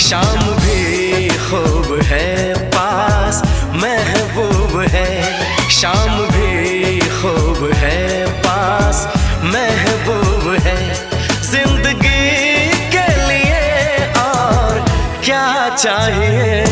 शाम भी खूब है पास महबूब है, शाम भी खूब है पास महबूब है। जिंदगी के लिए और क्या चाहिए,